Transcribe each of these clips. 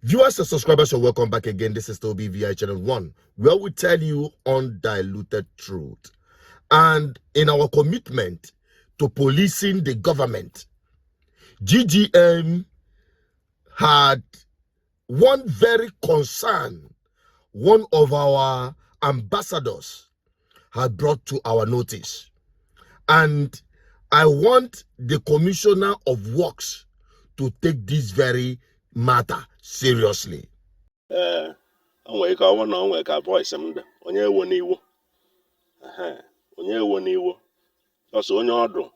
Viewers and subscribers, you're welcome back again. This is still BVI Channel 1, where we tell you undiluted truth. And in our commitment to policing the government, GGM had one very concern one of our ambassadors had brought to our notice. And I want the Commissioner of Works to take this very matter seriously. Onwe ka ọwụ na onwe ka voice m dị onye ewo n'iwu onye ewo n'iwu ọsọ onye ọdụ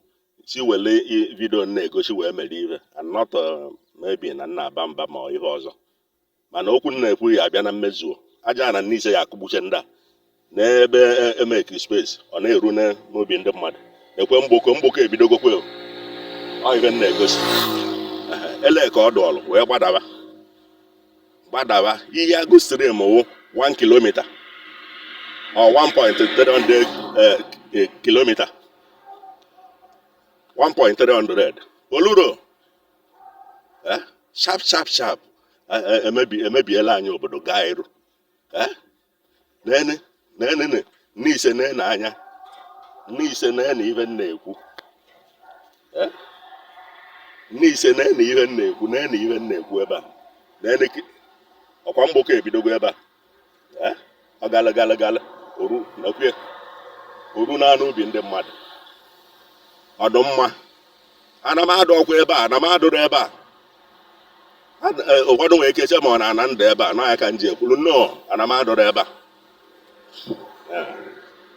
si wele video na-egosi wee mere ihe and not maybe na nna aba mba ma ihe ọzọ mana okwu na-ekwu ya abịa na mmezuo aja na n'ise ya akụgbuche ndị a n'ebe emeki space ọ na-eru n'obi ndị mmadụ ekwe mgboko ebidogokwe ọ ihe na-egosi ele ka ọ dị ọlụ wee gbadaba ihe a gosiri m 1 kilometer or 1.300 kilometer 1.300 Soludo sharp emebiela anyị obodo gaa iru nene n'ise nene anya n'ise nene ihe na-ekwu n'ise nene ihe na-ekwu ebe a nene ọkwa mgboko ebidogo ebe a ọ gala oru n'anụ ubi ndị mmadụ ọdụmma ana m adụ ọkwa ebe a na m adụrụ ebe a ụfọdụ nwere ike che ma ọ na-ana ndụ ebe a n'anya ka nji ekwuru nnọọ ana m adụrụ ebe a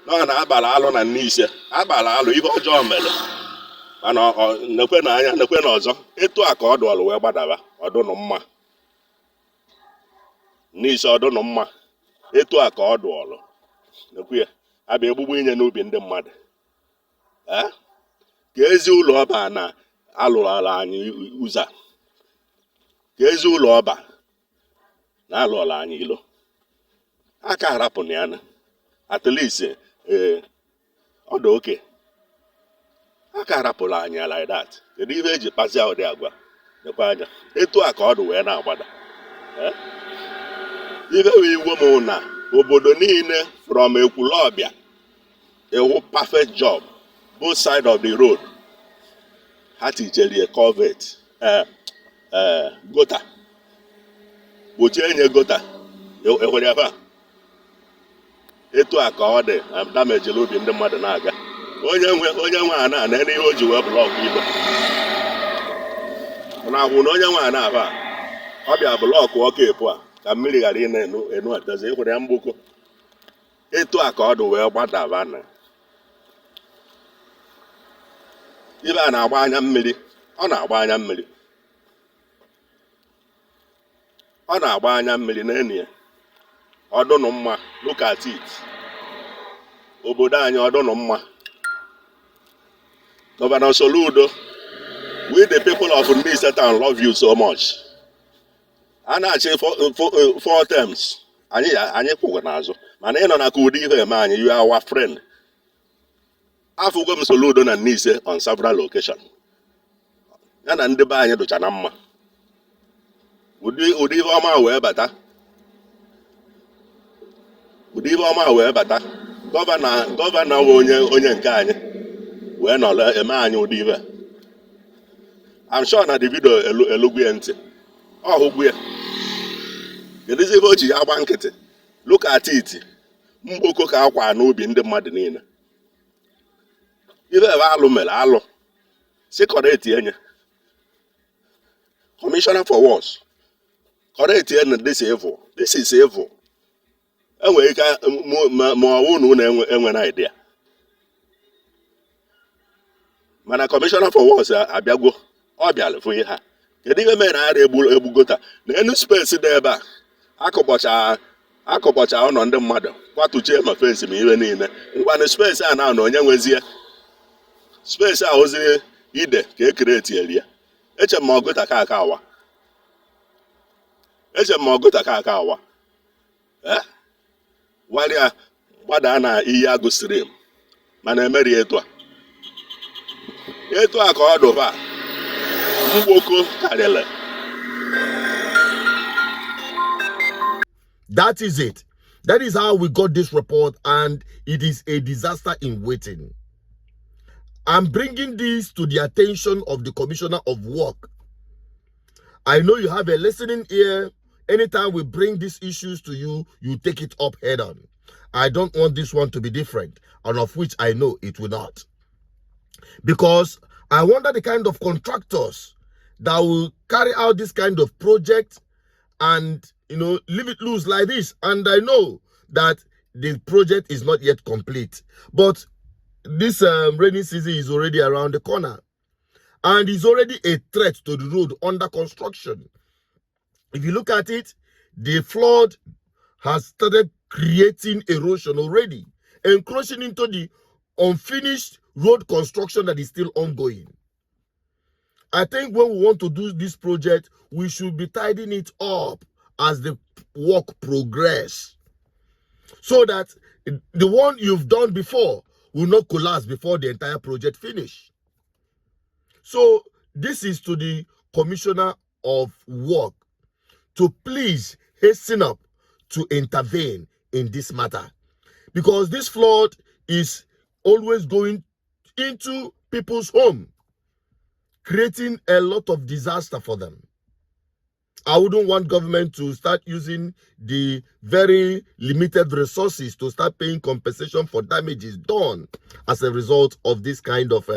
nọ na agbara alụ na n'ise agbara alụ ihe ọjọọ mere mana nekwe na anya nekwe na ọzọ etu a ka ọ dụọlụ wee gbadaba ọdụnụ mma n'ise ọdụnụ mma etu a ka ọ dụọlụ nekwe ya abịa egbugbu inye n'ubi ndị mmadụ ka ezi ụlọ ọba na alụrụ anyị ụza ka ezi ụlọ ọba na alụọla anyị ilo aka harapụ na ya na at least ọ dị oke aka harapụrụ anyị like that kedu ihe eji kpazia ụdị agwa nekwa anya etu a ka ọ dị wee na-agbada ihe wee iwu m na obodo niile from Ekwulọbịa ewu perfect job both side of the road ha ticherie culvert gota gbochie enye gota ehwere ebe a etu a ka ọ dị damejiri obi ndị mmadụ na-aga onye nwe a na ihe o ji wee blọkụ ibe na agwụ na onye nwe a na-aba ọ bịa blọkụ ọka epu a ka mmiri ghara ị na-enu atazi ehwere ya mgboko etu a ka ọ dị wee gbadaba na ibe a na-agba anya mmiri ọ na-agba anya mmiri n'enu ya ọdụnụ mma look at it obodo anyị ọdụnụ mma Governor Soludo, we the people of Nise town love you so much. A na-achị 4 terms anyị kwụgwọ n'azụ mana ị nọ na ka ụdị ihe eme anyị you are our friend. Afụgo m Soludo na Nise on several locations. Ya na ndị be anyị dụcha na mma. Ụdị ihe ọma wee bata. Gọvanọ wụ onye nke anyị wee nọrọ eme anyị ụdị ihe. I'm sure na the video elugwu ya ntị. Ọ hụgwu ya. Kedụzi ebe o ji ya agba nkịtị. Look at it. Mgboko ka akwa n'obi ndị mmadụ niile. Ibe ebe alụ mere alụ si correct enye Commissioner for Works correct enye this is evil enwere ike ma ọwụ na enwe na idea mana Commissioner for Works abịagwo ọ bịara fụ ihe ha kedu ihe mere ara egbugota na enu space dị ebe a akụbọcha ọnọ ndị mmadụ kwatuchie ma fence ma ihe niile ngwanụ space a na onye nwezie space a ozi ide ka ekreti eria eche m ọgụta ka aka awa walia gbada na ihe agụsiri m mana emeri etu a ka ọ dụba mgboko karịrị That is it. That is how we got this report, and it is a disaster in waiting. I'm bringing this to the attention of the Commissioner of Work. I know you have a listening ear. Anytime we bring these issues to you, you take it up head on. I don't want this one to be different, and of which I know it will not. Because I wonder the kind of contractors that will carry out this kind of project and, leave it loose like this. And I know that the project is not yet complete, but this rainy season is already around the corner, and is already a threat to the road under construction. If you look at it, the flood has started creating erosion already, encroaching into the unfinished road construction that is still ongoing. I think when we want to do this project, we should be tidying it up as the work progress, so that the one you've done before will not collapse before the entire project finish. So this is to the Commissioner of Work to please hasten up to intervene in this matter, because this flood is always going into people's home, creating a lot of disaster for them. I wouldn't want government to start using the very limited resources to start paying compensation for damages done as a result of this kind of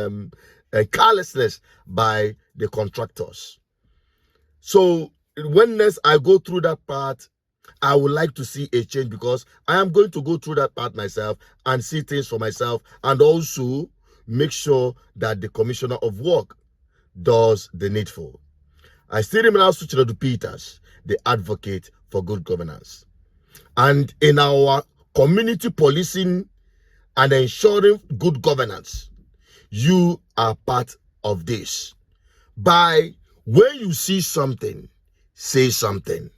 carelessness by the contractors. So when next I go through that part, I would like to see a change, because I am going to go through that part myself and see things for myself, and also make sure that the Commissioner of Work does the needful. I still remain Soludo Peters, the advocate for good governance. And in our community policing and ensuring good governance, you are part of this. By when you see something, say something,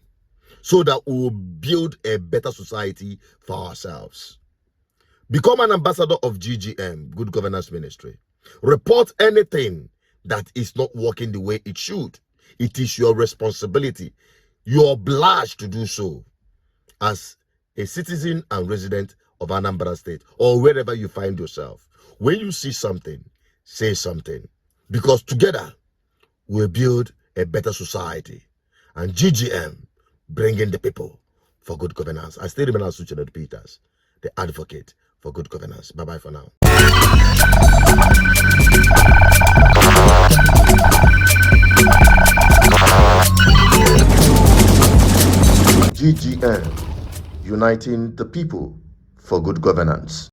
so that we will build a better society for ourselves. Become an ambassador of GGM, Good Governance Ministry. Report anything that is not working the way it should. It is your responsibility. You are obliged to do so as a citizen and resident of Anambra State, or wherever you find yourself. When you see something, say something, because together we'll build a better society. And GGM, bringing the people for good governance. I still remain Soludo Peters, the advocate for good governance. Bye-bye for now. GGM, uniting the people for good governance.